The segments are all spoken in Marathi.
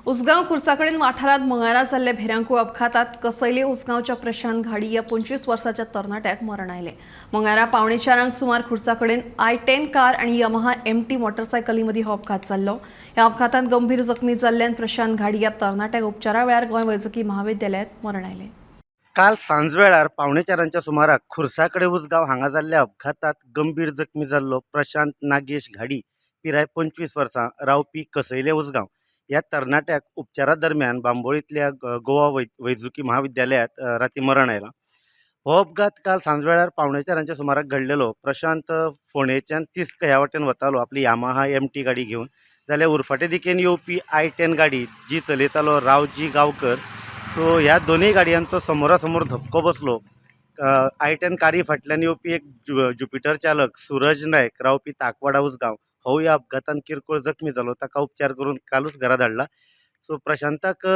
उसगांव खुर्साकडेन वाठारात मंगळारा जाल्ल्या भिरांकू अपघातात कसैले उसगांवच्या प्रशांत घाडी या 25 वर्साच्या तरणाट्याक मरण आयले। मंगळारा पावणे 4 सुमार खुर्साकडेन i10 कार आणि यमाहा MT मोटरसायकली मदीं हो अपघात जाल्लो। ह्या अपघातांत गंभीर जखमी जाल्ल्यान प्रशांत घाडी या तरणाट्याक उपचारा वेळार गोंय वैजकी महाविद्यालयात मरण आयले। काल सांजवेळार पावणे 4च्या सुमाराक खुर्साकडे उसगांव हांगा जाल्ल्या अपघातात गंभीर जखमी जाल्लो प्रशांत नागेश घाडी पिराय 25 वर्सां रावपी कसैले उसगांव ह्या तरणाट्याक उपचारा दरम्यान बांबोळींतल्या गोवा वैजकी महाविद्यालयात राती मरण आयलां। हो अपघात काल सांजवेळार पावणे 4च्या सुमाराक घडलेलो। प्रशांत फोंडेच्यान तिस्क ह्या वाटेन वतालो आपली यामाहा MT गाडी घेवन, जाल्यार उरफाटे दिकेन येवपी i10 गाडी जी चलयतालो रावजी गांवकर, सो ह्या दोनूय गाडयांचो समोरासमोर धक्को बसलो। i10 कारी फाटल्यान येवपी एक ज्युपिटर चालक सूरज नायक रावपी ताकवाडा उसगांव हो ह्या अपघातान किरकोळ जखमी जालो। ताका उपचार करून कालूच घरा धाडला। सो प्रशांताक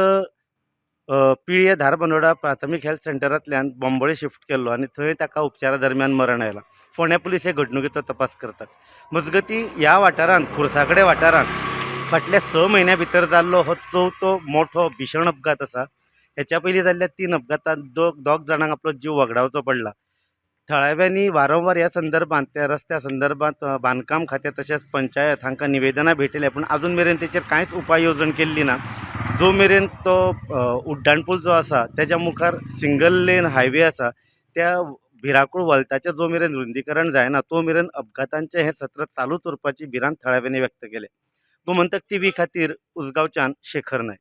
पिळये धारबांदोडा प्राथमीक हेल्थ सेंटरांतल्यान बोंबोळे शिफ्ट केल्लो आनी थंय ताका उपचारा दरम्यान मरण आयलां। फोंड्या पुलीस हे घडणुकेचो तपास करतात। मजगतीं ह्या वाठारांत खुर्साकडे वाठारांत फाटल्या 6 म्हयन्यां भितर जाल्लो हो चवथो मोठो भीषण अपघात आसा। हेच्या पयलीं जाल्ल्या 3 अपघातांत दोग जाणांक आपलो जीव वगडावचो पडला। थळाव्यांनी वारंवार ह्या संदर्भात त्या रस्त्या संदर्भात बांदकाम खातें तशेंच पंचायत हांकां निवेदनां भेटयल्या, पूण अजून मेरेन तेचेर कांयच उपाय येवजण केल्ली ना। जो मेरेन तो उड्डाणपूल जो आसा तेच्या मुखार सिंगल लेन हायवे आसा, त्या भिरांकूळ वॉल्टाचें जो मेरेन रुंदीकरण जायना तो मेरेन अपघातांचें हें सत्र चालूच उरपाची भिरांत थळाव्यांनी व्यक्त केल्या। गोमंतक TV खातीर उसगांवच्यान शेखर नायक।